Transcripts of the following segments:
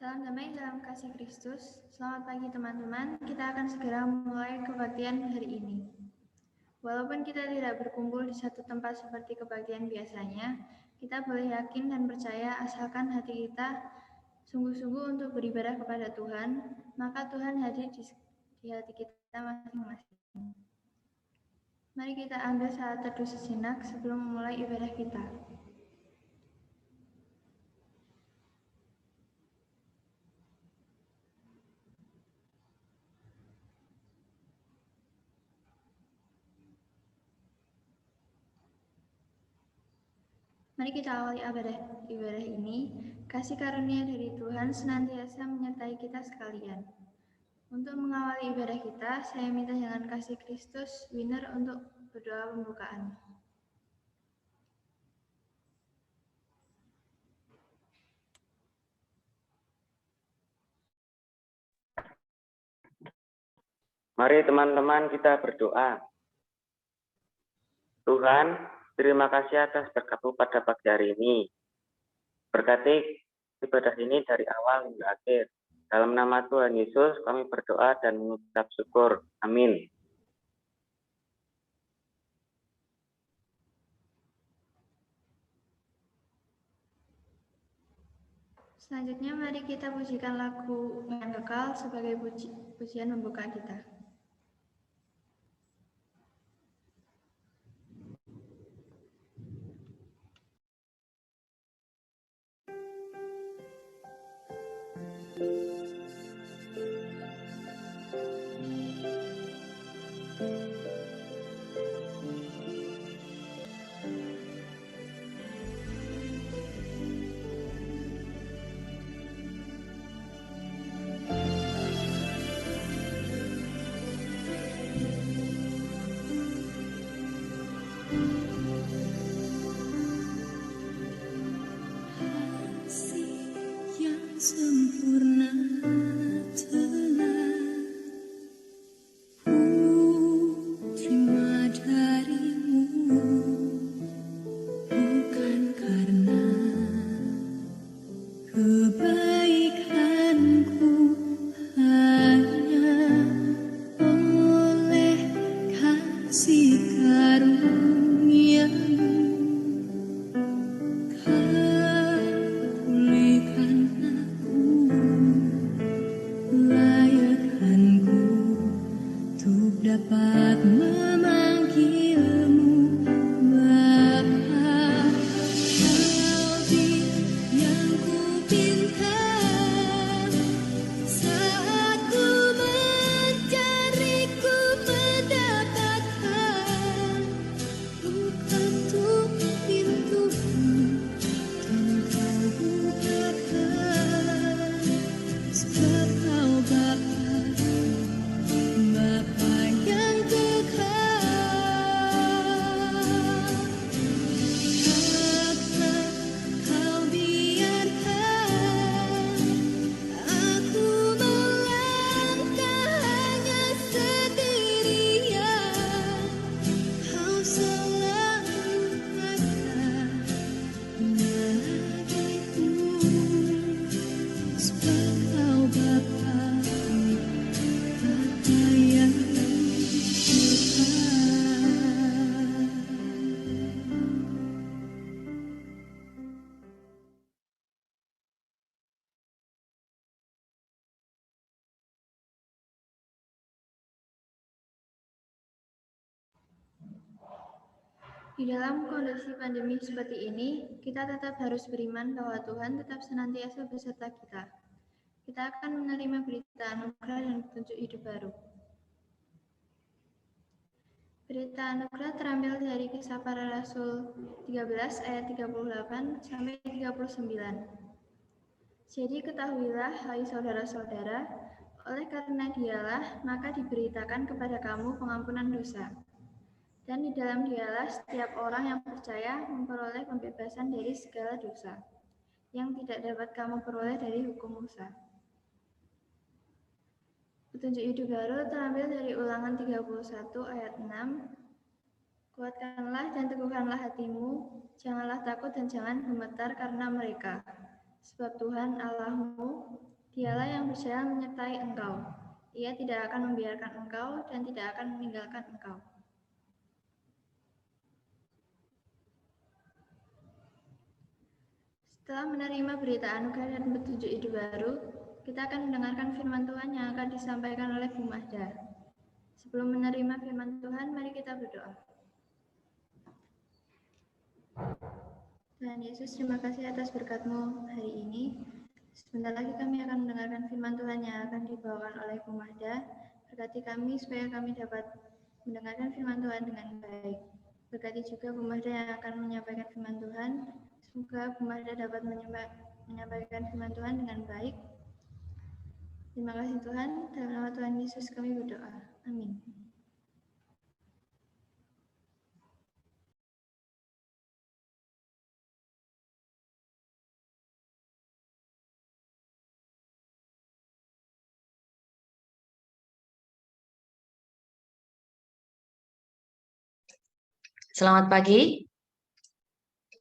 Salam damai dalam kasih Kristus. Selamat pagi teman-teman. Kita akan segera memulai kebaktian hari ini. Walaupun kita tidak berkumpul di satu tempat seperti kebaktian biasanya, kita boleh yakin dan percaya asalkan hati kita sungguh-sungguh untuk beribadah kepada Tuhan, maka Tuhan hadir di hati kita masing-masing. Mari kita ambil saat teduh sejenak sebelum memulai ibadah kita. Mari kita awali ibadah ini. Kasih karunia dari Tuhan senantiasa menyertai kita sekalian. Untuk mengawali ibadah kita, saya minta dengan kasih Kristus, Winner untuk berdoa pembukaan. Mari teman-teman kita berdoa. Tuhan, terima kasih atas berkat-Mu pada pagi hari ini. Berkati ibadah ini dari awal hingga akhir. Dalam nama Tuhan Yesus kami berdoa dan mengucap syukur. Amin. Selanjutnya mari kita pujikan lagu yang kekal sebagai pujian pembuka kita. Sempurna telah ku terima darimu, bukan karena kebaikanku, hanya oleh kasih karunia-Mu. Dapat memanggilmu Bapa, Kau yang ku pinta saat ku mencari, ku mendapatkan. Bukan tuh pintumu, Engkau bukakan, sebab Kau Bapa. Di dalam kondisi pandemi seperti ini, kita tetap harus beriman bahwa Tuhan tetap senantiasa beserta kita. Kita akan menerima berita anugerah dan petunjuk hidup baru. Berita anugerah terambil dari Kisah Para Rasul 13 ayat 38 sampai 39. Jadi ketahuilah, hai saudara-saudara, oleh karena Dialah maka diberitakan kepada kamu pengampunan dosa. Dan di dalam Dialah setiap orang yang percaya memperoleh pembebasan dari segala dosa, yang tidak dapat kamu peroleh dari hukum Musa. Petunjuk hidup baru terambil dari Ulangan 31 ayat 6. Kuatkanlah dan teguhkanlah hatimu, janganlah takut dan jangan gemetar karena mereka. Sebab Tuhan Allahmu Dialah yang berjaya menyertai engkau. Ia tidak akan membiarkan engkau dan tidak akan meninggalkan engkau. Setelah menerima berita anugerah dan petunjuk hidup baru, kita akan mendengarkan firman Tuhan yang akan disampaikan oleh Bu Mahda. Sebelum menerima firman Tuhan, mari kita berdoa. Tuhan Yesus, terima kasih atas berkat-Mu hari ini. Sebentar lagi kami akan mendengarkan firman Tuhan yang akan dibawakan oleh Bu Mahda. Berkati kami supaya kami dapat mendengarkan firman Tuhan dengan baik. Berkati juga Bu Mahda yang akan menyampaikan firman Tuhan. Semoga Bu Mahda dapat menyampaikan firman Tuhan dengan baik. Terima kasih Tuhan. Dalam nama Tuhan Yesus kami berdoa. Amin. Selamat pagi.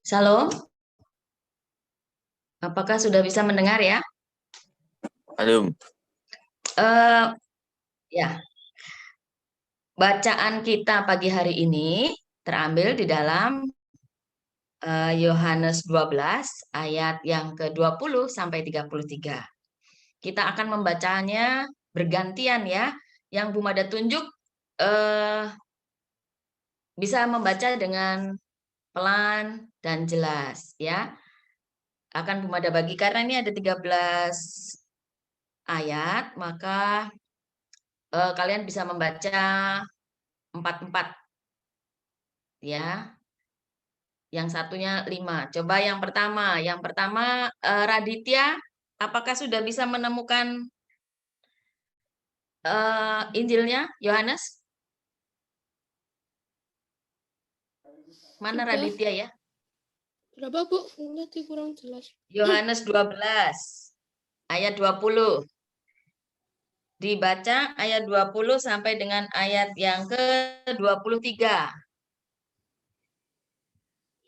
Shalom. Apakah sudah bisa mendengar ya? Belum. Ya. Bacaan kita pagi hari ini terambil di dalam Yohanes 12 ayat yang ke-20 sampai 33. Kita akan membacanya bergantian ya. Yang Bu Mada tunjuk bisa membaca dengan pelan dan jelas ya. Akan Bu Mada bagi karena ini ada 13 ayat, maka kalian bisa membaca 4-4 ya. Yang satunya 5. Coba yang pertama Raditya, apakah sudah bisa menemukan Injilnya Yohanes? Mana Sudah. Raditya ya? Berapa, Bu? Nanti kurang jelas. Yohanes 12 ayat 20. Dibaca ayat 20 sampai dengan ayat yang ke-23.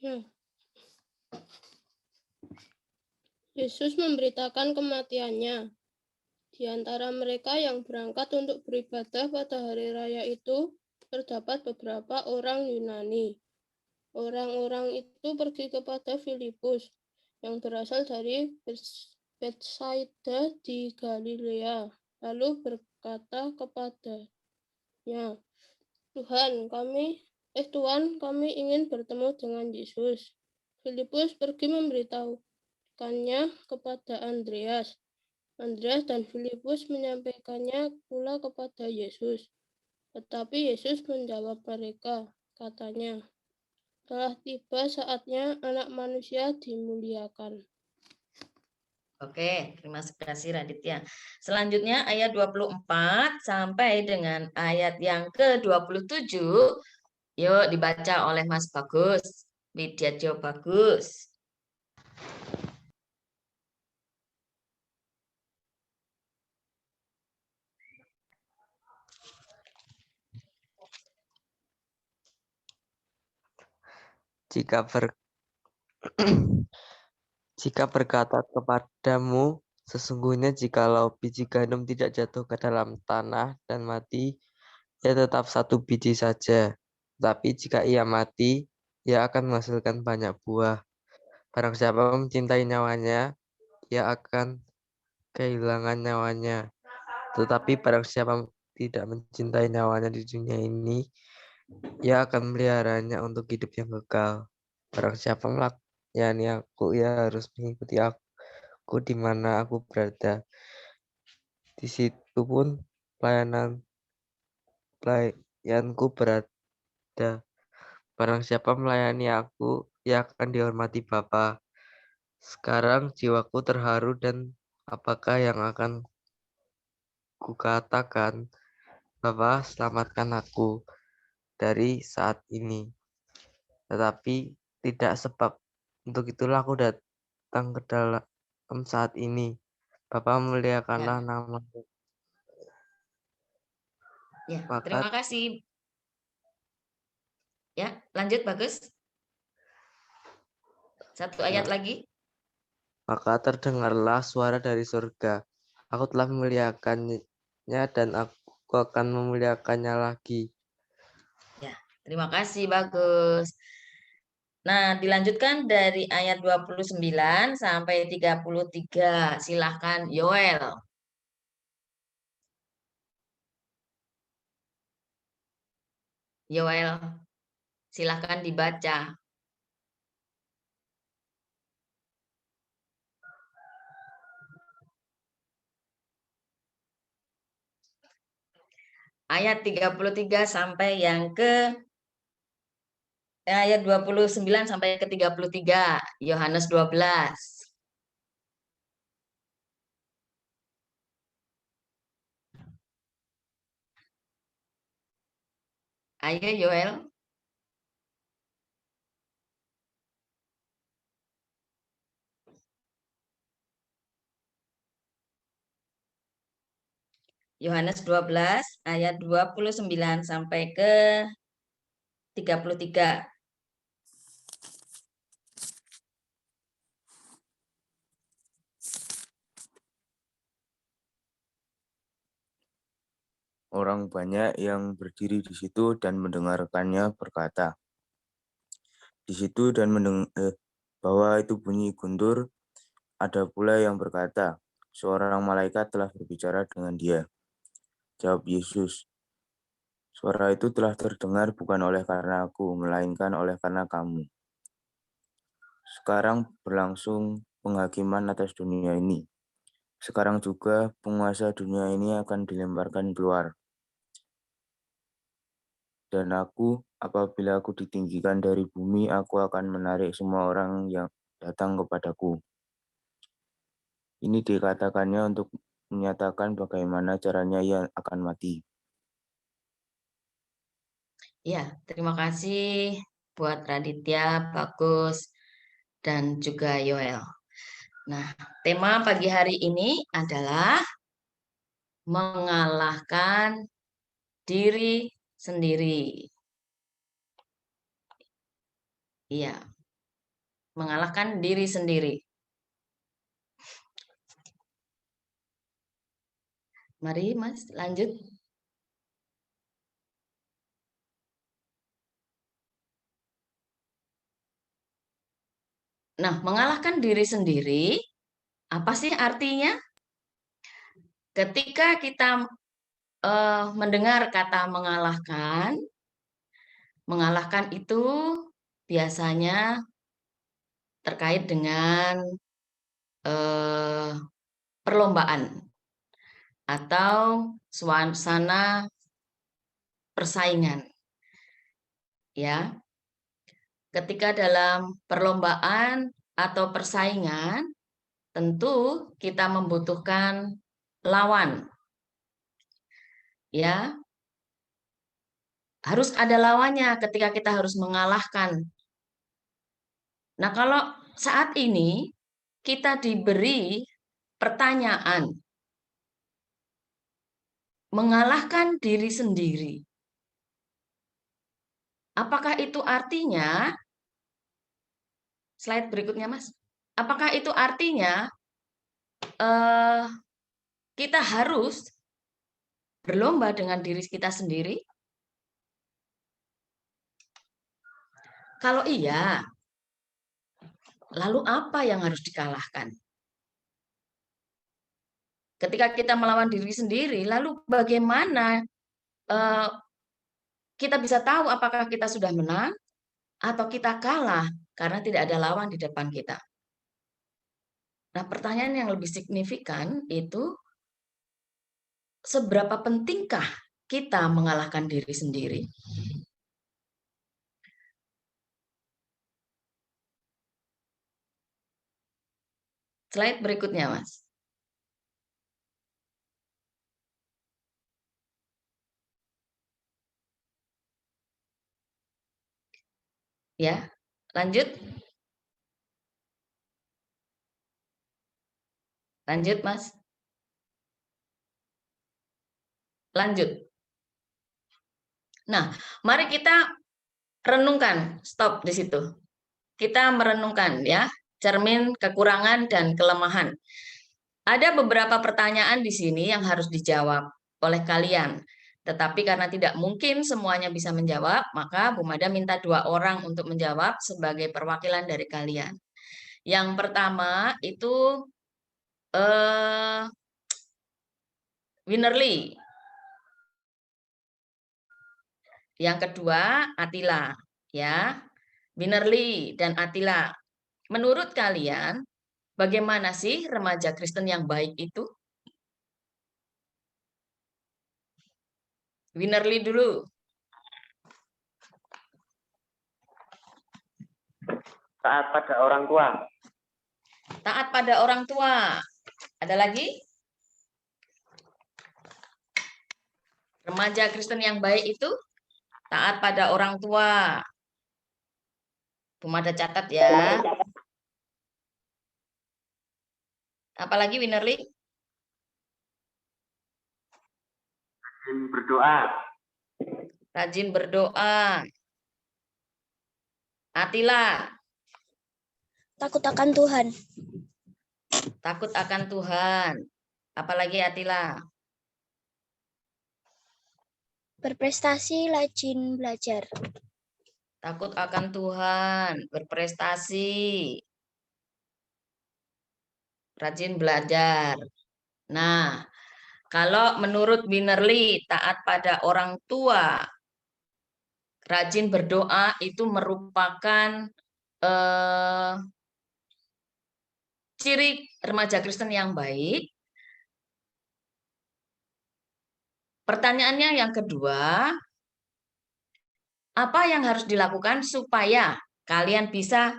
Ya. Yesus memberitakan kematiannya. Di antara mereka yang berangkat untuk beribadah pada hari raya itu, terdapat beberapa orang Yunani. Orang-orang itu pergi kepada Filipus, yang berasal dari Betsaida di Galilea, lalu berkata kepadanya, Tuhan, kami ingin bertemu dengan Yesus. Filipus pergi memberitahukannya kepada Andreas. Andreas dan Filipus menyampaikannya pula kepada Yesus. Tetapi Yesus menjawab mereka, katanya, telah tiba saatnya Anak Manusia dimuliakan. Oke, terima kasih Raditya. Selanjutnya ayat 24 sampai dengan ayat yang ke-27. Yuk dibaca oleh Mas Bagus. Widyatjo Bagus. Jika berkata kepadamu, sesungguhnya jikalau biji gandum tidak jatuh ke dalam tanah dan mati, ia tetap satu biji saja. Tapi jika ia mati, ia akan menghasilkan banyak buah. Barang siapa mencintai nyawanya, ia akan kehilangan nyawanya. Tetapi barang siapa tidak mencintai nyawanya di dunia ini, ia akan meliharanya untuk hidup yang kekal. Barang siapa melayani aku, ia harus mengikuti aku di mana aku berada. Di situ pun pelayanku berada. Barang siapa melayani aku, ia akan dihormati Bapa. Sekarang jiwaku terharu dan apakah yang akan kukatakan, Bapa, selamatkan aku dari saat ini. Tetapi tidak sebab untuk itulah aku datang ke dalam saat ini. Bapa, muliakanlah nama-Mu. Ya, Maka terima kasih. Ya, lanjut Bagus. Satu ayat lagi. Maka terdengarlah suara dari surga. Aku telah memuliakannya dan aku akan memuliakannya lagi. Ya, terima kasih, bagus. Nah, dilanjutkan dari ayat 29 sampai 33. Silahkan, Yoel. Yoel, silahkan dibaca. Ayat 33 sampai yang ke ayat 29 sampai ke 33. Yohanes 12. Ayo, Yoel. Yohanes 12 ayat 29 sampai ke 33. Orang banyak yang berdiri di situ dan mendengarkannya berkata, di situ dan bahwa itu bunyi guntur, ada pula yang berkata, seorang malaikat telah berbicara dengan dia. Jawab Yesus, suara itu telah terdengar bukan oleh karena aku, melainkan oleh karena kamu. Sekarang berlangsung penghakiman atas dunia ini. Sekarang juga penguasa dunia ini akan dilemparkan keluar. Dan apabila aku ditinggikan dari bumi, aku akan menarik semua orang yang datang kepadaku. Ini dikatakannya untuk menyatakan bagaimana caranya ia akan mati. Ya, terima kasih buat Raditya, Bagus, dan juga Yoel. Nah, tema pagi hari ini adalah mengalahkan diri sendiri. Iya, mengalahkan diri sendiri. Mari, Mas, lanjut. Nah, mengalahkan diri sendiri, apa sih artinya? Ketika kita mendengar kata mengalahkan itu biasanya terkait dengan perlombaan atau suasana persaingan. Ya, ketika dalam perlombaan atau persaingan, tentu kita membutuhkan lawan. Ya, harus ada lawannya ketika kita harus mengalahkan. Nah, kalau saat ini kita diberi pertanyaan mengalahkan diri sendiri, apakah itu artinya, slide berikutnya, Mas, apakah itu artinya kita harus berlomba dengan diri kita sendiri? Kalau iya, lalu apa yang harus dikalahkan? Ketika kita melawan diri sendiri, lalu bagaimana kita bisa tahu apakah kita sudah menang atau kita kalah karena tidak ada lawan di depan kita? Nah, pertanyaan yang lebih signifikan itu, seberapa pentingkah kita mengalahkan diri sendiri? Slide berikutnya, Mas. Ya, lanjut. Lanjut, Mas. Lanjut. Nah, mari kita renungkan, stop di situ. Kita merenungkan ya, cermin kekurangan dan kelemahan. Ada beberapa pertanyaan di sini yang harus dijawab oleh kalian. Tetapi karena tidak mungkin semuanya bisa menjawab, maka Bu Mada minta 2 orang untuk menjawab sebagai perwakilan dari kalian. Yang pertama itu Winnerly. Yang kedua Atila, ya. Winnerly dan Atila. Menurut kalian, bagaimana sih remaja Kristen yang baik itu? Winnerly dulu. Taat pada orang tua. Taat pada orang tua. Ada lagi? Remaja Kristen yang baik itu taat pada orang tua. Bu Mada catat ya. Apalagi Winnerly? Berdoa. Rajin berdoa. Atila. Takut akan Tuhan. Takut akan Tuhan. Apalagi Atila? Berprestasi, rajin belajar. Takut akan Tuhan, berprestasi, rajin belajar. Nah, kalau menurut Winnerly, taat pada orang tua, rajin berdoa itu merupakan ciri remaja Kristen yang baik. Pertanyaannya yang kedua, apa yang harus dilakukan supaya kalian bisa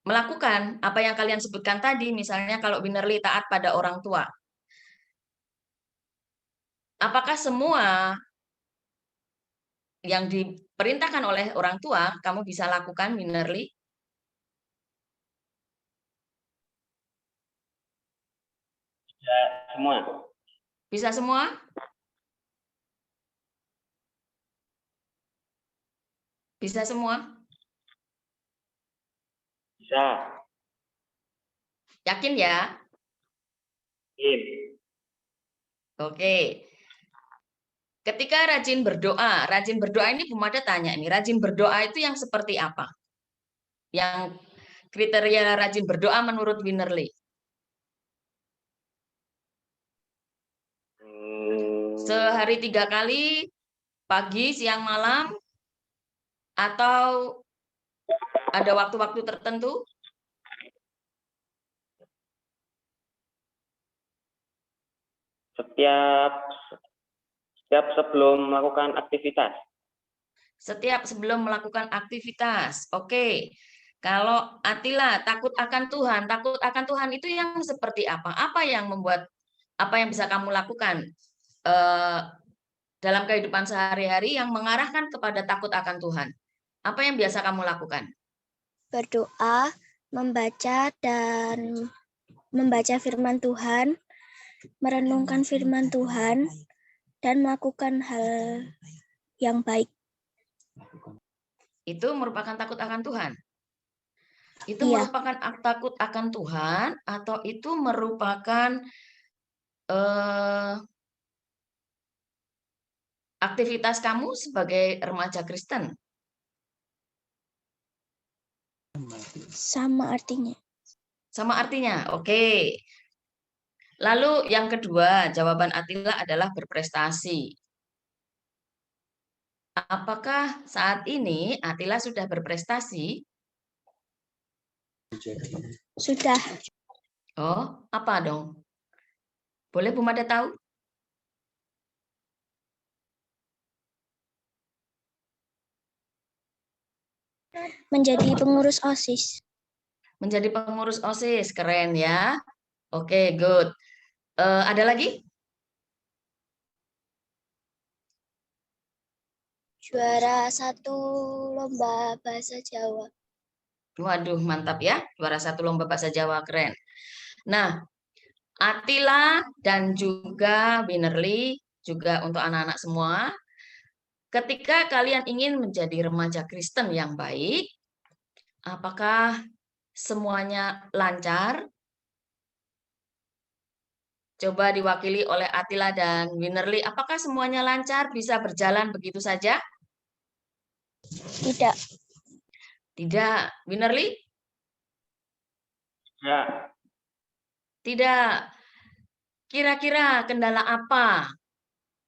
melakukan apa yang kalian sebutkan tadi, misalnya kalau Winnerly taat pada orang tua. Apakah semua yang diperintahkan oleh orang tua kamu bisa lakukan, Winnerly? Ya, semua. Bisa semua? Bisa semua? Bisa. Yakin ya? Yakin. Oke. Ketika rajin berdoa ini Bu Mada tanya ini, rajin berdoa itu yang seperti apa? Yang kriteria rajin berdoa menurut Winnerly? Sehari 3 kali, pagi, siang, malam, atau ada waktu-waktu tertentu? Setiap sebelum melakukan aktivitas. Setiap sebelum melakukan aktivitas. Oke. Kalau Atila takut akan Tuhan itu yang seperti apa? Apa yang bisa kamu lakukan dalam kehidupan sehari-hari yang mengarahkan kepada takut akan Tuhan? Apa yang biasa kamu lakukan? Berdoa, membaca firman Tuhan, merenungkan firman Tuhan, dan melakukan hal yang baik. Itu merupakan takut akan Tuhan? Itu Iya. merupakan takut akan Tuhan atau itu merupakan aktivitas kamu sebagai remaja Kristen? Sama artinya. Sama artinya, oke. Lalu yang kedua, jawaban Atila adalah berprestasi. Apakah saat ini Atila sudah berprestasi? Sudah. Oh, apa dong? Boleh Bu Mada tahu? Menjadi pengurus OSIS. Menjadi pengurus OSIS, keren ya. Oke, good. Ada lagi? Juara 1 lomba bahasa Jawa. Waduh, mantap ya. Juara 1 lomba bahasa Jawa, keren. Nah, Atila dan juga Winnerly, juga untuk anak-anak semua, ketika kalian ingin menjadi remaja Kristen yang baik, apakah semuanya lancar? Coba diwakili oleh Atila dan Winnerly. Apakah semuanya lancar, bisa berjalan begitu saja? Tidak. Tidak. Winnerly? Ya. Tidak. Kira-kira kendala apa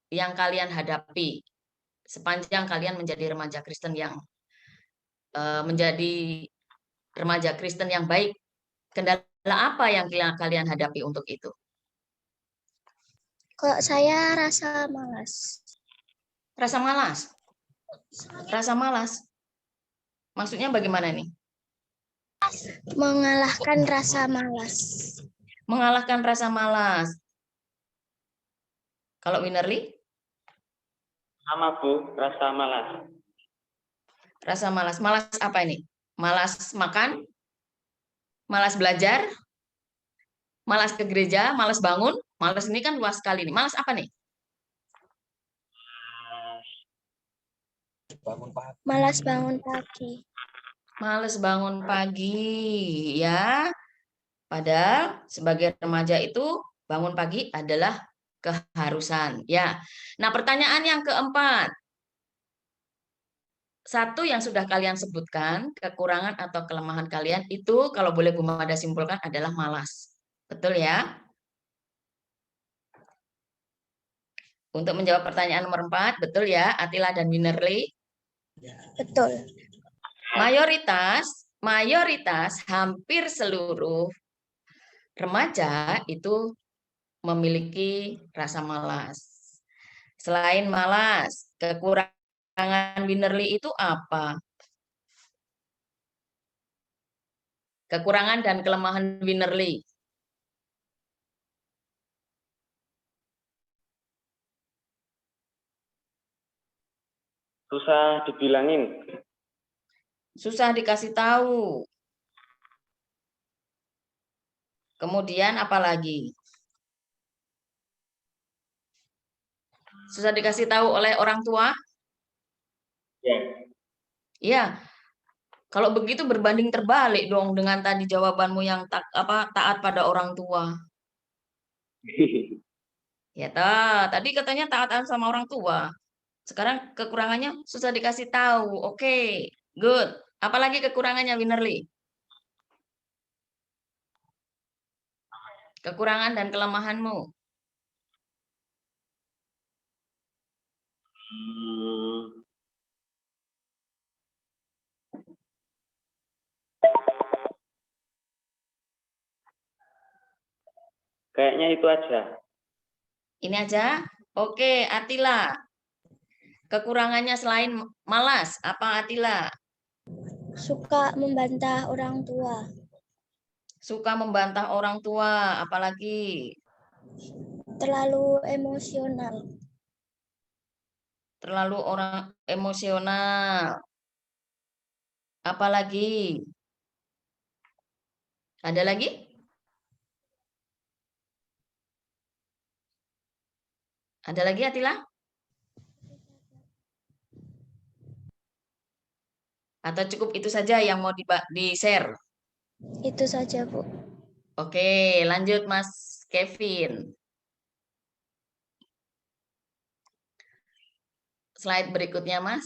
yang kalian hadapi sepanjang kalian menjadi remaja Kristen yang baik? Kendala apa yang kalian hadapi untuk itu? Kalau saya rasa malas. Rasa malas. Rasa malas. Maksudnya bagaimana nih? Mengalahkan rasa malas. Mengalahkan rasa malas. Kalau Winnerly? Sama Bu, rasa malas. Rasa malas. Malas apa ini? Malas makan? Malas belajar? Malas ke gereja? Malas bangun? Malas ini kan luas sekali nih. Malas apa nih? Malas bangun pagi. Males bangun pagi, ya. Padahal sebagai remaja itu bangun pagi adalah keharusan, ya. Nah, pertanyaan yang keempat. Satu yang sudah kalian sebutkan, kekurangan atau kelemahan kalian itu kalau boleh Bu Mada simpulkan adalah malas. Betul ya? Untuk menjawab pertanyaan nomor 4, betul ya, Atila dan Winnerly? Betul. Mayoritas hampir seluruh remaja itu memiliki rasa malas. Selain malas, kekurangan Winnerly itu apa? Kekurangan dan kelemahan Winnerly. Susah dibilangin. Susah dikasih tahu. Kemudian apa lagi? Susah dikasih tahu oleh orang tua? Ya. Iya. Kalau begitu berbanding terbalik dong dengan tadi jawabanmu yang taat pada orang tua. Ya, tadi katanya taat sama orang tua. Sekarang kekurangannya susah dikasih tahu. Oke, good. Apalagi kekurangannya Winnerly? Kekurangan dan kelemahanmu. Kayaknya itu aja. Ini aja? Oke, Atila. Kekurangannya selain malas, apa Atila? Suka membantah orang tua. Suka membantah orang tua, apalagi? Terlalu emosional. Terlalu orang emosional. Apalagi? Ada lagi? Ada lagi Atila? Atau cukup itu saja yang mau di-share? Itu saja, Bu. Oke, lanjut Mas Kevin. Slide berikutnya, Mas.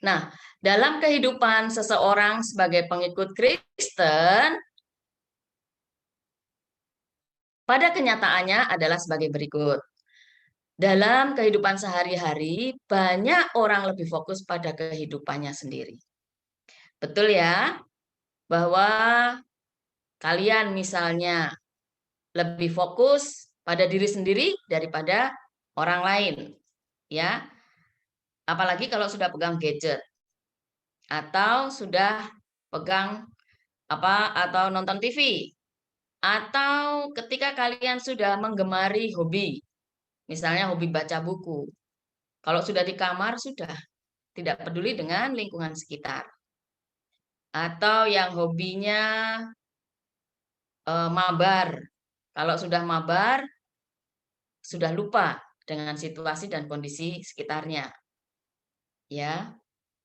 Nah, dalam kehidupan seseorang sebagai pengikut Kristen, pada kenyataannya adalah sebagai berikut. Dalam kehidupan sehari-hari, banyak orang lebih fokus pada kehidupannya sendiri. Betul ya? Bahwa kalian misalnya lebih fokus pada diri sendiri daripada orang lain. Ya. Apalagi kalau sudah pegang gadget. Atau sudah pegang atau nonton TV. Atau ketika kalian sudah menggemari hobi. Misalnya hobi baca buku. Kalau sudah di kamar, sudah tidak peduli dengan lingkungan sekitar. Atau yang hobinya mabar. Kalau sudah mabar, sudah lupa dengan situasi dan kondisi sekitarnya. Ya.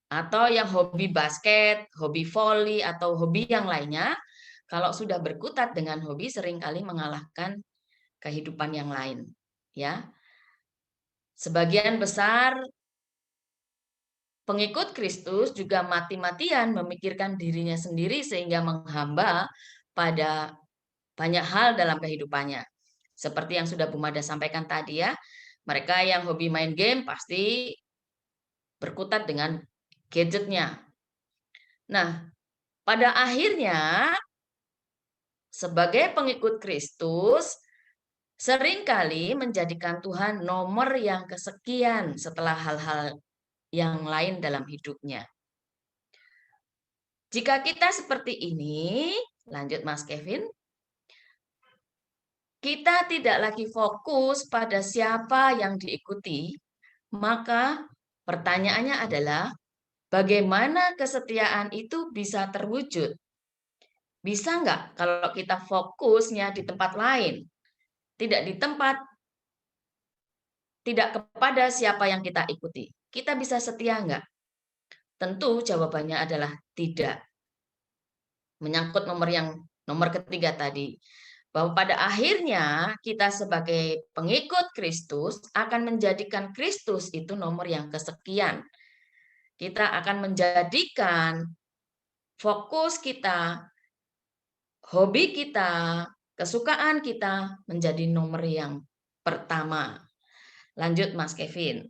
Atau yang hobi basket, hobi voli, atau hobi yang lainnya, kalau sudah berkutat dengan hobi seringkali mengalahkan kehidupan yang lain, ya. Sebagian besar pengikut Kristus juga mati-matian memikirkan dirinya sendiri sehingga menghamba pada banyak hal dalam kehidupannya. Seperti yang sudah Bu Mada sampaikan tadi ya, mereka yang hobi main game pasti berkutat dengan gadgetnya. Nah, pada akhirnya sebagai pengikut Kristus seringkali menjadikan Tuhan nomor yang kesekian setelah hal-hal yang lain dalam hidupnya. Jika kita seperti ini, lanjut Mas Kevin, kita tidak lagi fokus pada siapa yang diikuti, maka pertanyaannya adalah bagaimana kesetiaan itu bisa terwujud? Bisa nggak kalau kita fokusnya di tempat lain? Tidak kepada siapa yang kita ikuti. Kita bisa setia nggak? Tentu jawabannya adalah tidak. Menyangkut nomor ketiga tadi, bahwa pada akhirnya kita sebagai pengikut Kristus akan menjadikan Kristus itu nomor yang kesekian. Kita akan menjadikan fokus kita, hobi kita, kesukaan kita menjadi nomor yang pertama. Lanjut Mas Kevin.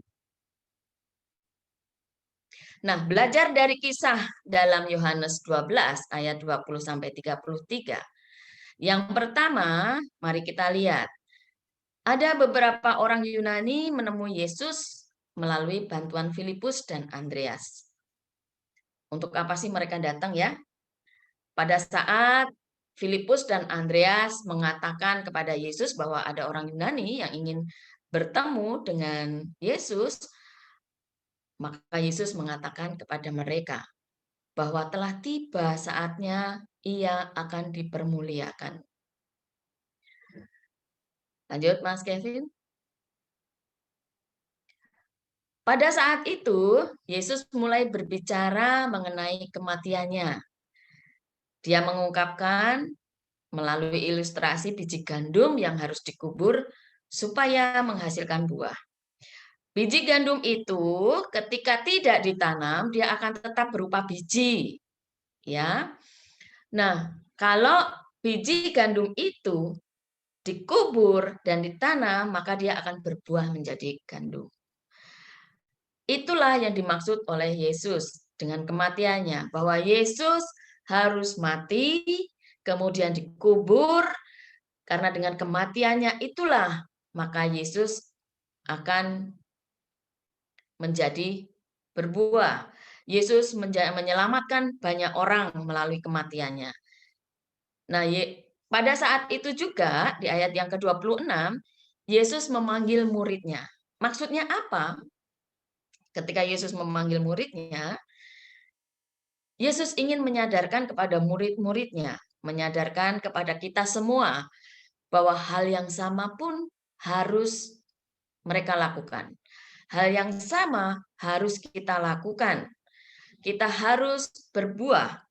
Nah, belajar dari kisah dalam Yohanes 12 ayat 20-33. Yang pertama, mari kita lihat. Ada beberapa orang Yunani menemui Yesus melalui bantuan Filipus dan Andreas. Untuk apa sih mereka datang ya? Pada saat Filipus dan Andreas mengatakan kepada Yesus bahwa ada orang Yunani yang ingin bertemu dengan Yesus, maka Yesus mengatakan kepada mereka bahwa telah tiba saatnya ia akan dipermuliakan. Lanjut Mas Kevin. Pada saat itu, Yesus mulai berbicara mengenai kematiannya. Dia mengungkapkan melalui ilustrasi biji gandum yang harus dikubur supaya menghasilkan buah. Biji gandum itu ketika tidak ditanam, dia akan tetap berupa biji. Ya. Nah, kalau biji gandum itu dikubur dan ditanam, maka dia akan berbuah menjadi gandum. Itulah yang dimaksud oleh Yesus dengan kematiannya, bahwa Yesus harus mati, kemudian dikubur, karena dengan kematiannya itulah maka Yesus akan menjadi berbuah. Yesus menyelamatkan banyak orang melalui kematiannya. Nah, pada saat itu juga di ayat yang ke-26, Yesus memanggil muridnya. Maksudnya apa? Ketika Yesus memanggil muridnya, Yesus ingin menyadarkan kepada murid-muridnya, menyadarkan kepada kita semua bahwa hal yang sama pun harus mereka lakukan. Hal yang sama harus kita lakukan. Kita harus berbuah.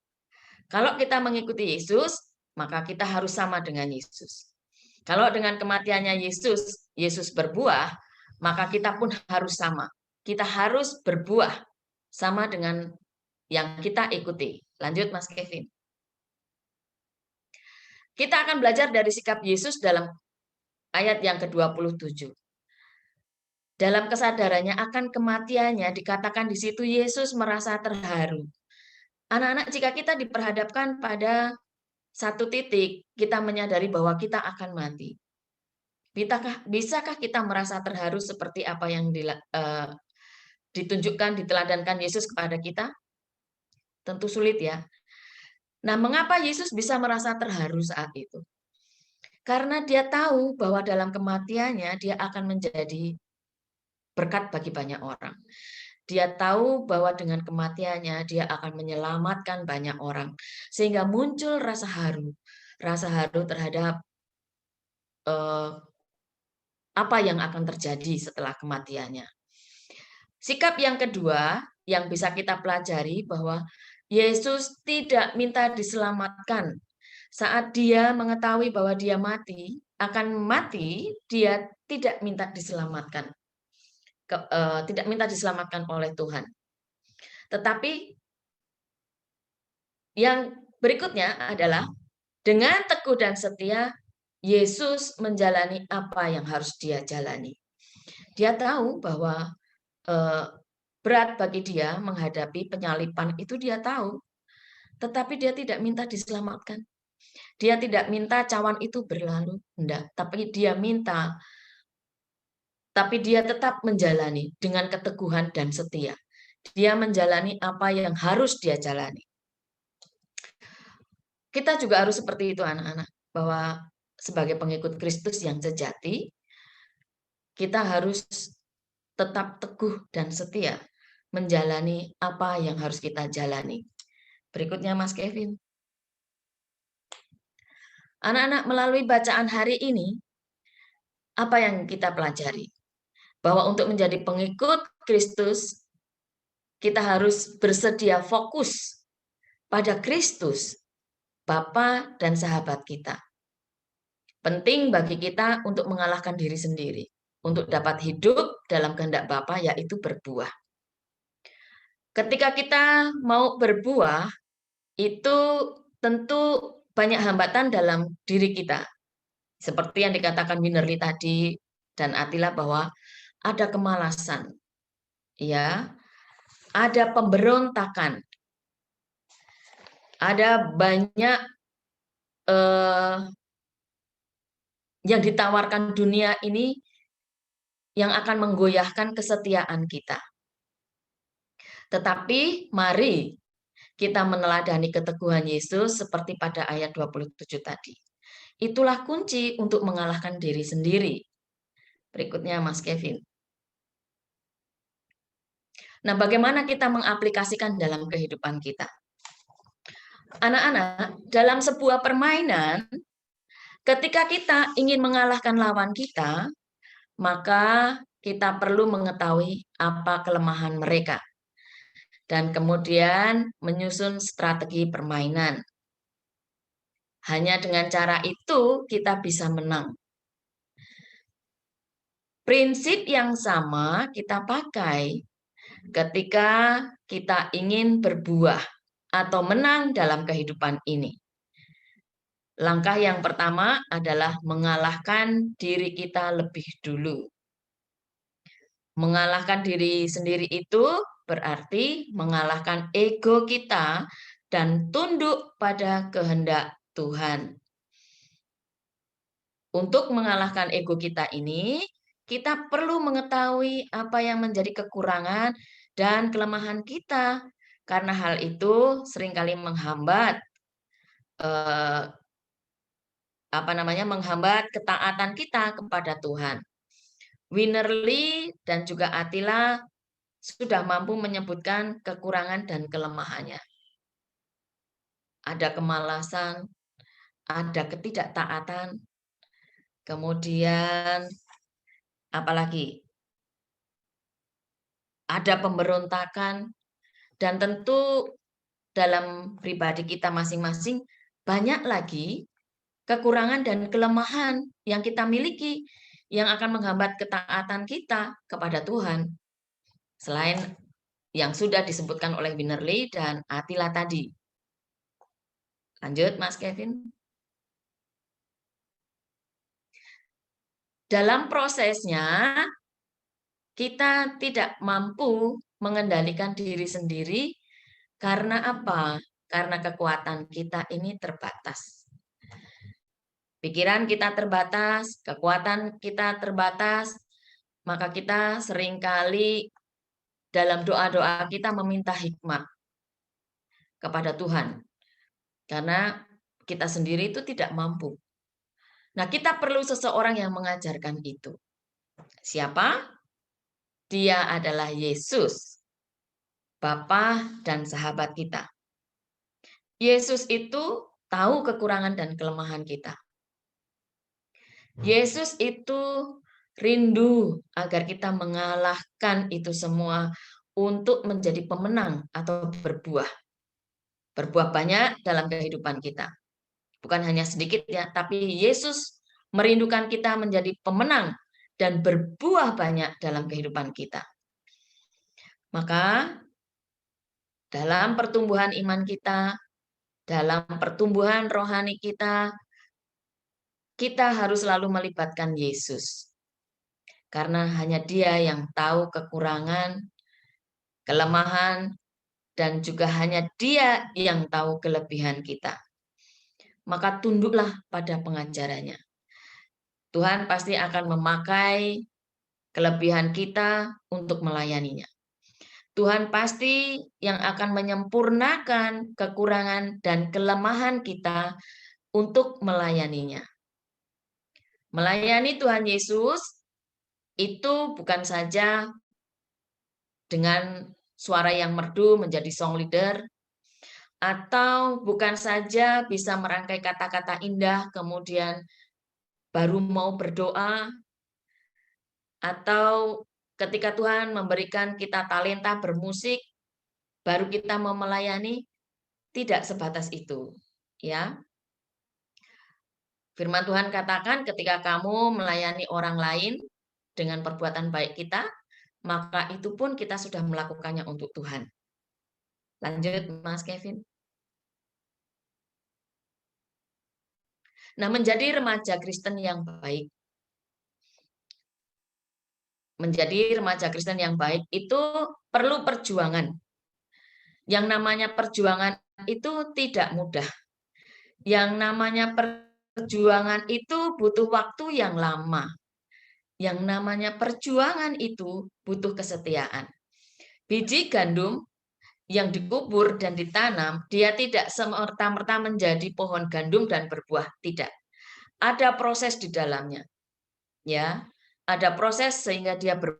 Kalau kita mengikuti Yesus, maka kita harus sama dengan Yesus. Kalau dengan kematiannya Yesus, Yesus berbuah, maka kita pun harus sama. Kita harus berbuah sama dengan yang kita ikuti. Lanjut Mas Kevin. Kita akan belajar dari sikap Yesus dalam ayat yang ke-27. Dalam kesadarannya akan kematiannya, dikatakan di situ Yesus merasa terharu. Anak-anak, jika kita diperhadapkan pada satu titik, kita menyadari bahwa kita akan mati. Bisakah kita merasa terharu seperti apa yang ditunjukkan, diteladankan Yesus kepada kita? Tentu sulit ya. Nah, mengapa Yesus bisa merasa terharu saat itu? Karena dia tahu bahwa dalam kematiannya dia akan menjadi berkat bagi banyak orang. Dia tahu bahwa dengan kematiannya dia akan menyelamatkan banyak orang. Sehingga muncul rasa haru terhadap apa yang akan terjadi setelah kematiannya. Sikap yang kedua yang bisa kita pelajari bahwa Yesus tidak minta diselamatkan Saat dia mengetahui bahwa dia akan mati, dia tidak minta diselamatkan. Tidak minta diselamatkan oleh Tuhan. Tetapi yang berikutnya adalah dengan teguh dan setia, Yesus menjalani apa yang harus dia jalani. Dia tahu bahwa berat bagi dia menghadapi penyaliban itu, dia tahu. Tetapi dia tidak minta diselamatkan. Dia tidak minta cawan itu berlalu, enggak. Tapi dia tetap menjalani dengan keteguhan dan setia. Dia menjalani apa yang harus dia jalani. Kita juga harus seperti itu anak-anak, bahwa sebagai pengikut Kristus yang sejati, kita harus tetap teguh dan setia menjalani apa yang harus kita jalani. Berikutnya Mas Kevin. Anak-anak, melalui bacaan hari ini, apa yang kita pelajari? Bahwa untuk menjadi pengikut Kristus, kita harus bersedia fokus pada Kristus, Bapa dan sahabat kita. Penting bagi kita untuk mengalahkan diri sendiri, untuk dapat hidup dalam kehendak Bapa, yaitu berbuah. Ketika kita mau berbuah, itu tentu banyak hambatan dalam diri kita. Seperti yang dikatakan Winnerly tadi dan Attila, bahwa ada kemalasan, ya, ada pemberontakan, ada banyak yang ditawarkan dunia ini yang akan menggoyahkan kesetiaan kita. Tetapi mari kita meneladani keteguhan Yesus seperti pada ayat 27 tadi. Itulah kunci untuk mengalahkan diri sendiri. Berikutnya Mas Kevin. Nah, bagaimana kita mengaplikasikan dalam kehidupan kita? Anak-anak, dalam sebuah permainan, ketika kita ingin mengalahkan lawan kita, maka kita perlu mengetahui apa kelemahan mereka. Dan kemudian menyusun strategi permainan. Hanya dengan cara itu kita bisa menang. Prinsip yang sama kita pakai ketika kita ingin berbuah atau menang dalam kehidupan ini. Langkah yang pertama adalah mengalahkan diri kita lebih dulu. Mengalahkan diri sendiri itu berarti mengalahkan ego kita dan tunduk pada kehendak Tuhan. Untuk mengalahkan ego kita ini, kita perlu mengetahui apa yang menjadi kekurangan dan kelemahan kita, karena hal itu seringkali menghambat menghambat ketaatan kita kepada Tuhan. Winnerly dan juga Attila sudah mampu menyebutkan kekurangan dan kelemahannya. Ada kemalasan, ada ketidaktaatan, kemudian apalagi ada pemberontakan, dan tentu dalam pribadi kita masing-masing banyak lagi kekurangan dan kelemahan yang kita miliki yang akan menghambat ketaatan kita kepada Tuhan. Selain yang sudah disebutkan oleh Winnerly dan Attila tadi. Lanjut Mas Kevin. Dalam prosesnya, kita tidak mampu mengendalikan diri sendiri. Karena apa? Karena kekuatan kita ini terbatas. Pikiran kita terbatas, kekuatan kita terbatas, maka kita seringkali dalam doa-doa kita meminta hikmat kepada Tuhan. Karena kita sendiri itu tidak mampu. Nah, kita perlu seseorang yang mengajarkan itu. Siapa? Dia adalah Yesus, Bapa dan sahabat kita. Yesus itu tahu kekurangan dan kelemahan kita. Yesus itu rindu agar kita mengalahkan itu semua untuk menjadi pemenang atau berbuah. Berbuah banyak dalam kehidupan kita. bukan hanya sedikit ya, tapi Yesus merindukan kita menjadi pemenang dan berbuah banyak dalam kehidupan kita. Maka dalam pertumbuhan iman kita, dalam pertumbuhan rohani kita harus selalu melibatkan Yesus. Karena hanya Dia yang tahu kekurangan, kelemahan, dan juga hanya Dia yang tahu kelebihan kita. Maka tunduklah pada pengajarannya. Tuhan pasti akan memakai kelebihan kita untuk melayaninya. Tuhan pasti yang akan menyempurnakan kekurangan dan kelemahan kita untuk melayaninya. Melayani Tuhan Yesus itu bukan saja dengan suara yang merdu menjadi song leader, atau bukan saja bisa merangkai kata-kata indah kemudian baru mau berdoa, atau ketika Tuhan memberikan kita talenta bermusik, baru kita mau melayani. Tidak sebatas itu, ya. Firman Tuhan katakan ketika kamu melayani orang lain dengan perbuatan baik kita, maka itu pun kita sudah melakukannya untuk Tuhan. Lanjut, Mas Kevin. Nah, menjadi remaja Kristen yang baik. Menjadi remaja Kristen yang baik itu perlu perjuangan. Yang namanya perjuangan itu tidak mudah. Yang namanya perjuangan itu butuh waktu yang lama. Yang namanya perjuangan itu butuh kesetiaan. Biji gandum yang dikubur dan ditanam, dia tidak semerta-merta menjadi pohon gandum dan berbuah, tidak. Ada proses di dalamnya. Ya, ada proses sehingga dia berbuah.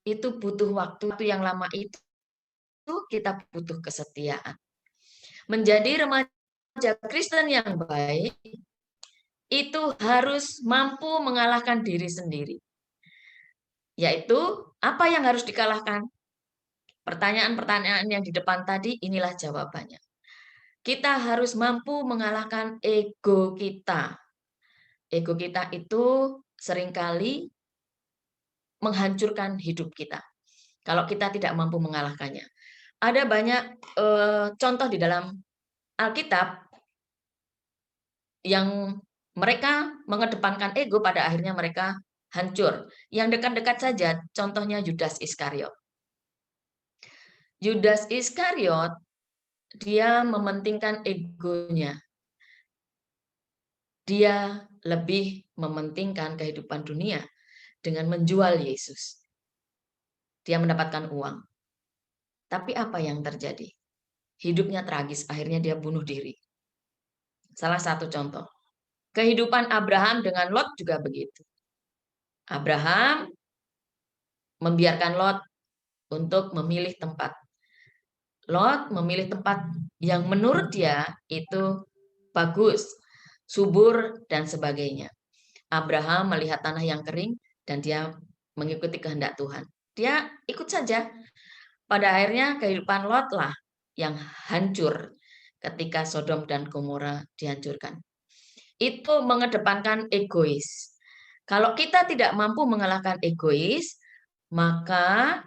Itu butuh waktu yang lama, itu kita butuh kesetiaan. Menjadi remaja Kristen yang baik itu harus mampu mengalahkan diri sendiri. Yaitu apa yang harus dikalahkan? Pertanyaan-pertanyaan yang di depan tadi, inilah jawabannya. Kita harus mampu mengalahkan ego kita. Ego kita itu seringkali menghancurkan hidup kita kalau kita tidak mampu mengalahkannya. Ada banyak contoh di dalam Alkitab yang mereka mengedepankan ego, pada akhirnya mereka hancur. Yang dekat-dekat saja, contohnya Yudas Iskariot. Yudas Iskariot, dia mementingkan egonya. Dia lebih mementingkan kehidupan dunia dengan menjual Yesus. Dia mendapatkan uang. Tapi apa yang terjadi? Hidupnya tragis, akhirnya dia bunuh diri. Salah satu contoh. Kehidupan Abraham dengan Lot juga begitu. Abraham membiarkan Lot untuk memilih tempat. Lot memilih tempat yang menurut dia itu bagus, subur, dan sebagainya. Abraham melihat tanah yang kering dan dia mengikuti kehendak Tuhan. Dia ikut saja. Pada akhirnya kehidupan Lot lah yang hancur ketika Sodom dan Gomora dihancurkan. Itu mengedepankan egois. Kalau kita tidak mampu mengalahkan egois, maka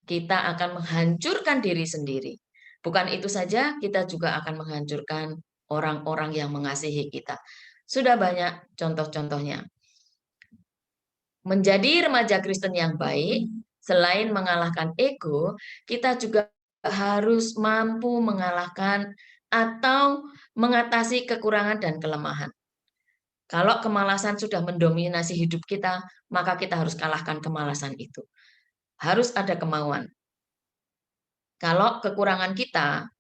kita akan menghancurkan diri sendiri. Bukan itu saja, kita juga akan menghancurkan orang-orang yang mengasihi kita. Sudah banyak contoh-contohnya. Menjadi remaja Kristen yang baik, selain mengalahkan ego, kita juga harus mampu mengalahkan atau mengatasi kekurangan dan kelemahan. Kalau kemalasan sudah mendominasi hidup kita, maka kita harus kalahkan kemalasan itu. Harus ada kemauan. Kalau kekurangan kita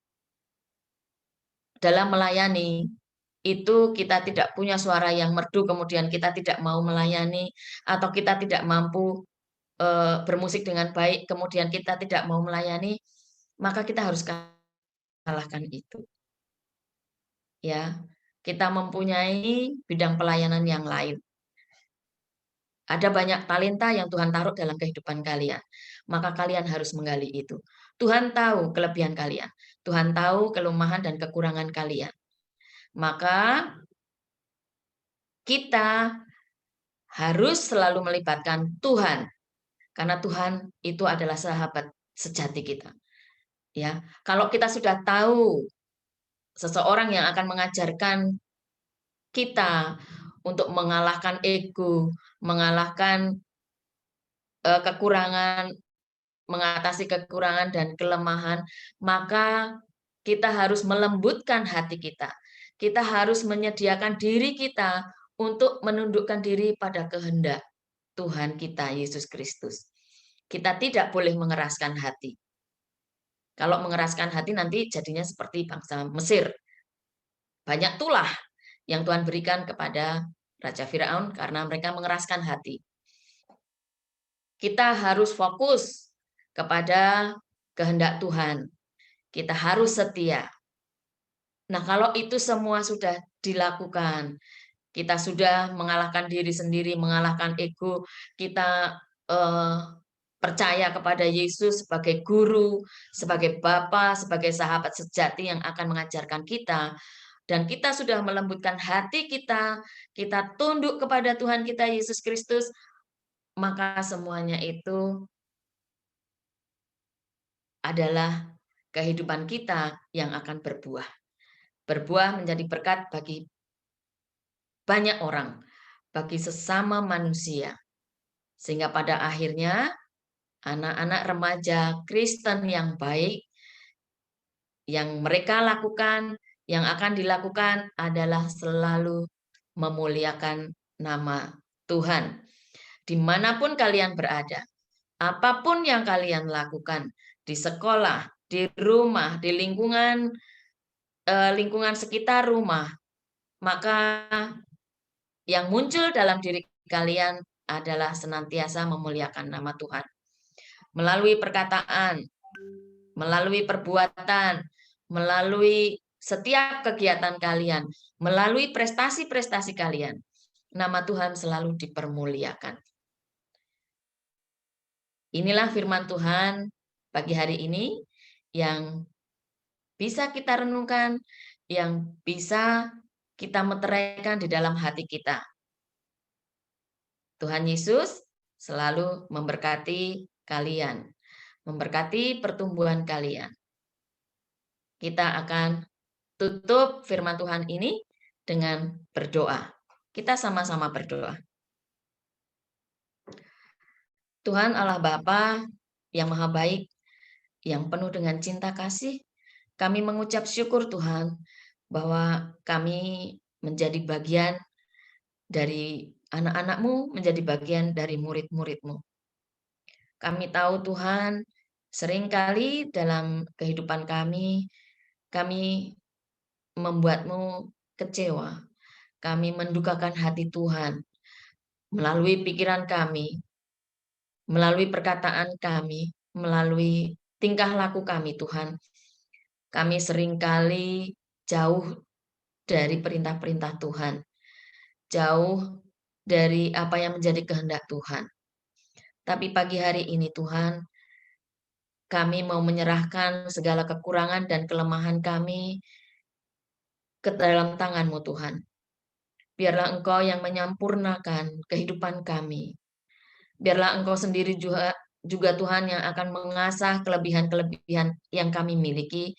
dalam melayani, itu kita tidak punya suara yang merdu, kemudian kita tidak mau melayani, atau kita tidak mampu bermusik dengan baik, kemudian kita tidak mau melayani, maka kita harus kalahkan itu. Ya, kita mempunyai bidang pelayanan yang lain. Ada banyak talenta yang Tuhan taruh dalam kehidupan kalian. Maka kalian harus menggali itu. Tuhan tahu kelebihan kalian. Tuhan tahu kelemahan dan kekurangan kalian. Maka kita harus selalu melibatkan Tuhan. Karena Tuhan itu adalah sahabat sejati kita. Ya, kalau kita sudah tahu seseorang yang akan mengajarkan kita untuk mengalahkan ego, mengalahkan kekurangan, mengatasi kekurangan dan kelemahan, maka kita harus melembutkan hati kita. Kita harus menyediakan diri kita untuk menundukkan diri pada kehendak Tuhan kita, Yesus Kristus. Kita tidak boleh mengeraskan hati. Kalau mengeraskan hati nanti jadinya seperti bangsa Mesir. Banyak tulah yang Tuhan berikan kepada Raja Firaun karena mereka mengeraskan hati. Kita harus fokus kepada kehendak Tuhan. Kita harus setia. Nah, kalau itu semua sudah dilakukan, kita sudah mengalahkan diri sendiri, mengalahkan ego, kita percaya kepada Yesus sebagai guru, sebagai Bapa, sebagai sahabat sejati yang akan mengajarkan kita, dan kita sudah melembutkan hati kita, kita tunduk kepada Tuhan kita Yesus Kristus, maka semuanya itu adalah kehidupan kita yang akan berbuah. Berbuah menjadi berkat bagi banyak orang, bagi sesama manusia. Sehingga pada akhirnya anak-anak remaja Kristen yang baik, yang mereka lakukan, yang akan dilakukan adalah selalu memuliakan nama Tuhan. Dimanapun kalian berada, apapun yang kalian lakukan, di sekolah, di rumah, di lingkungan sekitar rumah, maka yang muncul dalam diri kalian adalah senantiasa memuliakan nama Tuhan. Melalui perkataan, melalui perbuatan, melalui setiap kegiatan kalian, melalui prestasi-prestasi kalian, nama Tuhan selalu dipermuliakan. Inilah firman Tuhan pagi hari ini yang bisa kita renungkan, yang bisa kita meteraikan di dalam hati kita. Tuhan Yesus selalu memberkati kalian, memberkati pertumbuhan kalian. Kita akan tutup firman Tuhan ini dengan berdoa. Kita sama-sama berdoa. Tuhan Allah Bapa yang Maha Baik, yang penuh dengan cinta kasih, kami mengucap syukur Tuhan bahwa kami menjadi bagian dari anak-anak-Mu, menjadi bagian dari murid-murid-Mu. Kami tahu Tuhan, seringkali dalam kehidupan kami membuat-Mu kecewa. Kami mendukakan hati Tuhan melalui pikiran kami, melalui perkataan kami, melalui tingkah laku kami Tuhan. Kami seringkali jauh dari perintah-perintah Tuhan, jauh dari apa yang menjadi kehendak Tuhan. Tapi pagi hari ini Tuhan, kami mau menyerahkan segala kekurangan dan kelemahan kami ke dalam tangan-Mu Tuhan. Biarlah Engkau yang menyampurnakan kehidupan kami. Biarlah Engkau sendiri juga Tuhan yang akan mengasah kelebihan-kelebihan yang kami miliki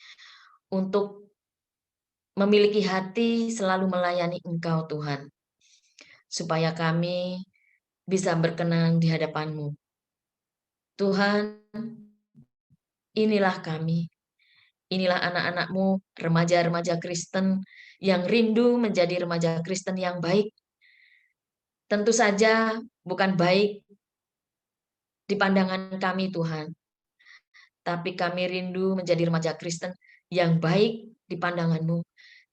untuk memiliki hati selalu melayani Engkau Tuhan. Supaya kami bisa berkenan di hadapan-Mu. Tuhan, inilah kami. Inilah anak-anak-Mu, remaja-remaja Kristen yang rindu menjadi remaja Kristen yang baik. Tentu saja bukan baik di pandangan kami Tuhan. Tapi kami rindu menjadi remaja Kristen yang baik di pandangan-Mu,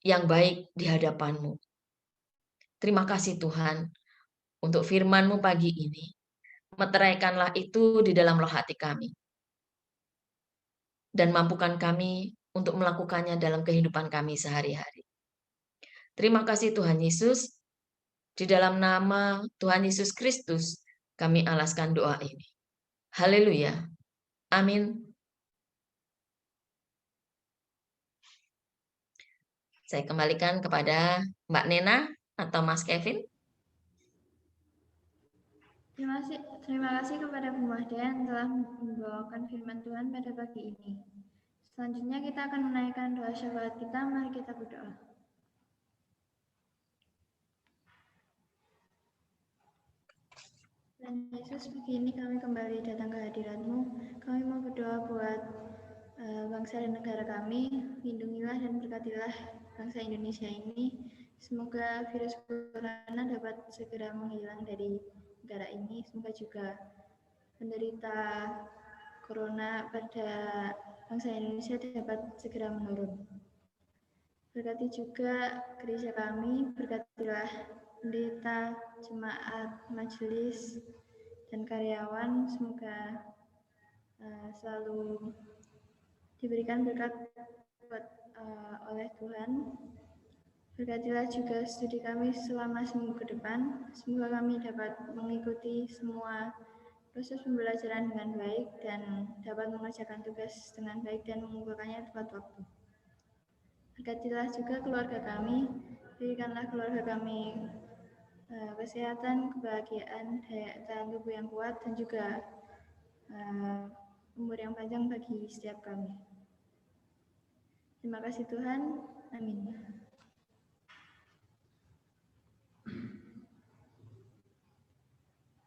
yang baik di hadapan-Mu. Terima kasih Tuhan untuk firman-Mu pagi ini. Meteraikanlah itu di dalam roh hati kami. Dan mampukan kami untuk melakukannya dalam kehidupan kami sehari-hari. Terima kasih Tuhan Yesus. Di dalam nama Tuhan Yesus Kristus, Kami alaskan doa ini. Haleluya. Amin. Saya kembalikan kepada Mbak Nena atau Mas Kevin. Terima kasih kepada Bu Mahda yang telah membawakan firman Tuhan pada pagi ini. Selanjutnya kita akan menaikkan doa syafaat kita. Mari kita berdoa. Tuhan Yesus, pagi ini kami kembali datang ke hadirat-Mu. Kami mau berdoa buat bangsa dan negara kami. Lindungilah dan berkatilah bangsa Indonesia ini. Semoga virus corona dapat segera menghilang dari negara ini. Semoga juga penderita corona pada bangsa Indonesia dapat segera menurun. Berkati juga gereja kami, berkatilah pendeta, jemaat, majelis, dan karyawan. Semoga selalu diberikan berkat oleh Tuhan. Berkatilah juga studi kami selama seminggu ke depan. Semoga kami dapat mengikuti semua proses pembelajaran dengan baik dan dapat mengerjakan tugas dengan baik dan mengumpulkannya tepat waktu. Berkatilah juga keluarga kami, berikanlah keluarga kami kesehatan, kebahagiaan, daya tahan tubuh yang kuat, dan juga umur yang panjang bagi setiap kami. Terima kasih Tuhan. Amin.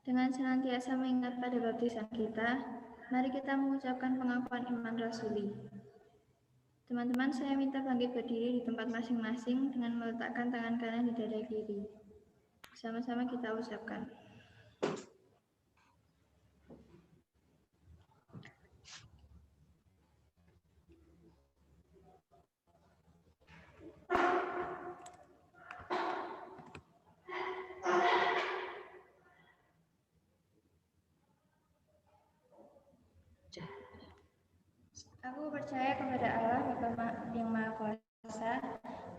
Dengan senantiasa mengingat pada baptisan kita, mari kita mengucapkan pengakuan iman rasuli. Teman-teman, saya minta bangkit berdiri di tempat masing-masing dengan meletakkan tangan kanan di dada kiri. Sama-sama kita ucapkan. Aku percaya kepada Allah Bapa yang Maha Kuasa,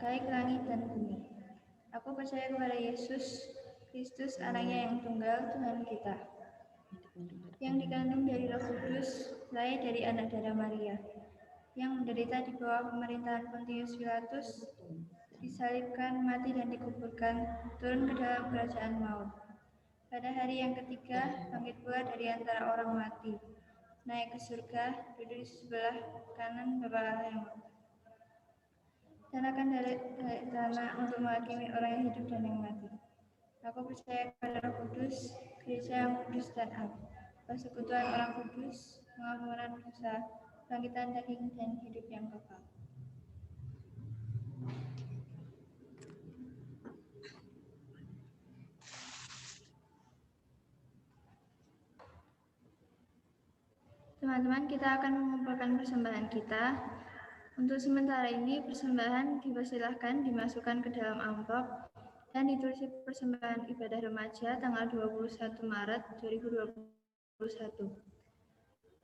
Kait langit dan bumi. Aku percaya kepada Yesus Kristus, Anaknya yang tunggal, Tuhan kita, yang dikandung dari Roh Kudus, lahir dari anak darah Maria, yang menderita di bawah pemerintahan Pontius Pilatus, disalibkan, mati dan dikuburkan, turun ke dalam kerajaan maut. Pada hari yang ketiga, bangkit pula dari antara orang mati, naik ke surga, duduk di sebelah kanan Bapa Allah yang Maha. Dan akan balik ke tanah untuk menghakimi orang yang hidup dan yang mati. Aku percaya kepada Roh Kudus, gereja yang kudus dan am, persekutuan orang kudus, pengampunan dosa, bangkitan daging dan hidup yang kekal. Teman-teman, kita akan mengumpulkan persembahan kita. Untuk sementara ini, persembahan dipersilahkan dimasukkan ke dalam amplop dan ditulis persembahan ibadah remaja tanggal 21 Maret 2021.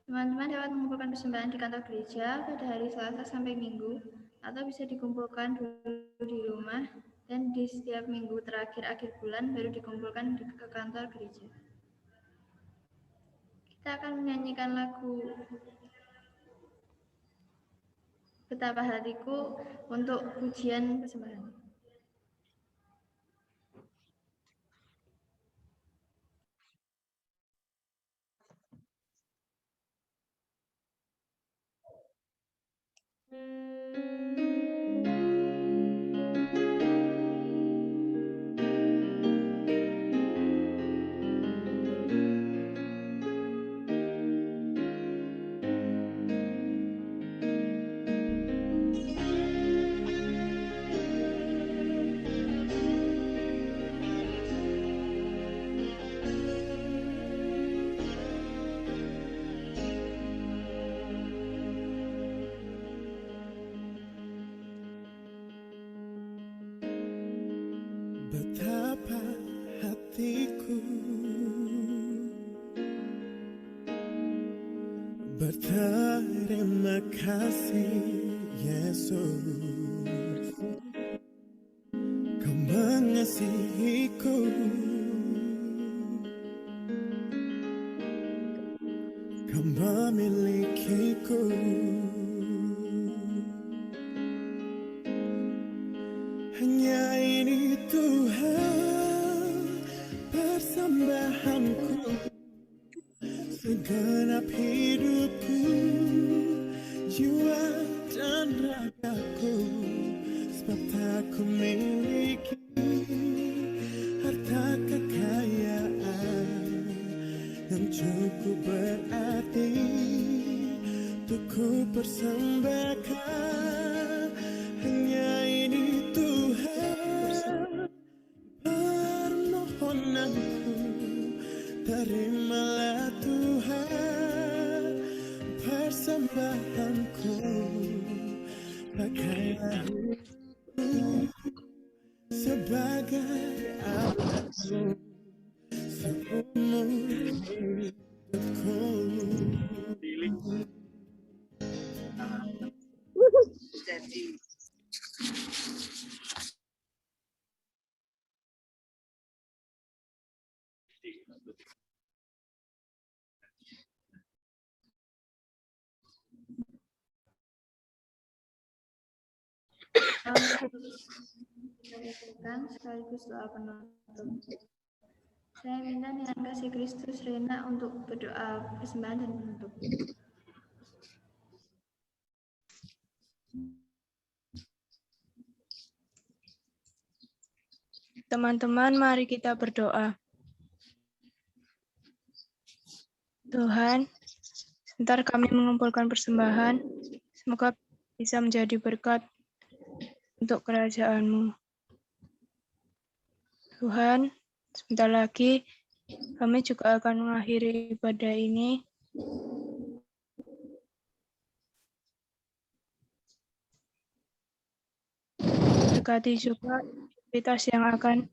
Teman-teman dapat mengumpulkan persembahan di kantor gereja pada hari Selasa sampai Minggu, atau bisa dikumpulkan dulu di rumah dan di setiap minggu terakhir akhir bulan baru dikumpulkan ke kantor gereja. Kita akan menyanyikan lagu Betapa Hatiku untuk pujian persembahan. Betapa hatiku berterima kasih Yesus, Kau mengasihiku untuk ku persembahkan. Hanya ini Tuhan permohonanku, terimalah Tuhan persembahanku. Pakailah hidupku sebagai alatmu seumur hidupku. Sekaligus doa penutup. Saya minta dengan kasih Kristus Rena untuk berdoa persembahan dan penutup. Teman-teman, mari kita berdoa. Tuhan, sebentar kami mengumpulkan persembahan, semoga bisa menjadi berkat untuk kerajaan-Mu. Tuhan, sebentar lagi kami juga akan mengakhiri ibadah ini. Dekati juga aktivitas yang akan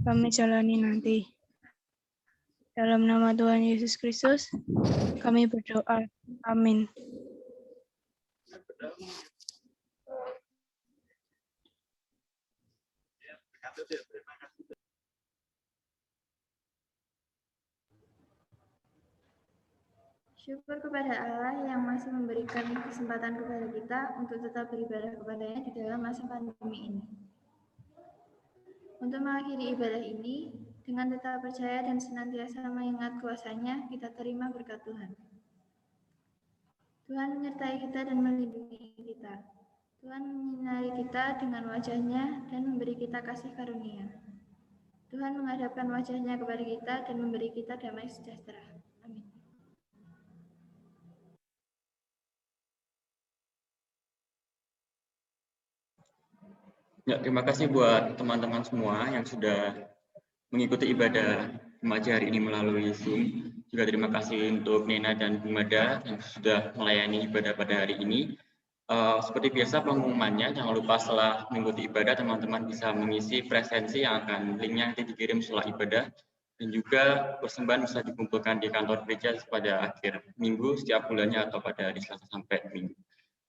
kami jalani nanti. Dalam nama Tuhan Yesus Kristus, kami berdoa. Amin. Syukur kepada Allah yang masih memberikan kesempatan kepada kita untuk tetap beribadah kepada-Nya di dalam masa pandemi ini. Untuk mengakhiri ibadah ini, dengan tetap percaya dan senantiasa mengingat kuasa-Nya, kita terima berkat Tuhan. Tuhan menyertai kita dan melindungi kita. Tuhan menyinari kita dengan wajah-Nya dan memberi kita kasih karunia. Tuhan menghadapkan wajah-Nya kepada kita dan memberi kita damai sejahtera. Amin. Ya, terima kasih buat teman-teman semua yang sudah mengikuti ibadah remaja hari ini melalui Zoom. Juga terima kasih untuk Nena dan Bu Mada yang sudah melayani ibadah pada hari ini. Seperti biasa pengumumannya, jangan lupa setelah mengikuti ibadah, teman-teman bisa mengisi presensi yang akan linknya nanti dikirim setelah ibadah. Dan juga persembahan bisa dikumpulkan di kantor gereja pada akhir minggu setiap bulannya atau pada hari Selasa sampai Minggu.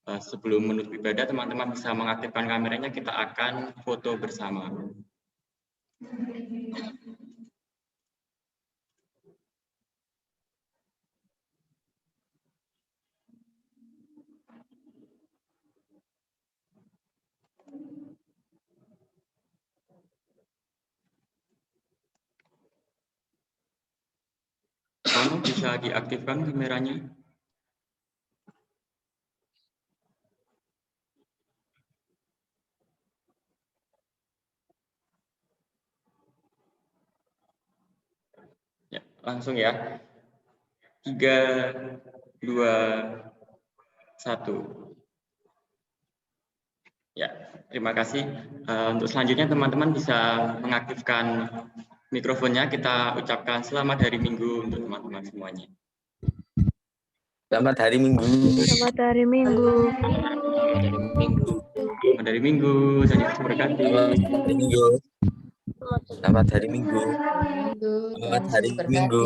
Sebelum menutup ibadah, teman-teman bisa mengaktifkan kameranya, kita akan foto bersama. Kamu bisa diaktifkan kameranya. Ya, langsung ya. 3, 2, 1. Ya, terima kasih. Untuk selanjutnya teman-teman bisa mengaktifkan mikrofonnya. Kita ucapkan selamat hari Minggu untuk teman-teman semuanya. Selamat hari Minggu. Selamat hari Minggu. Selamat hari Minggu. Tuhan Yesus memberkati. Selamat hari Minggu. Selamat hari Minggu. Selamat hari Minggu.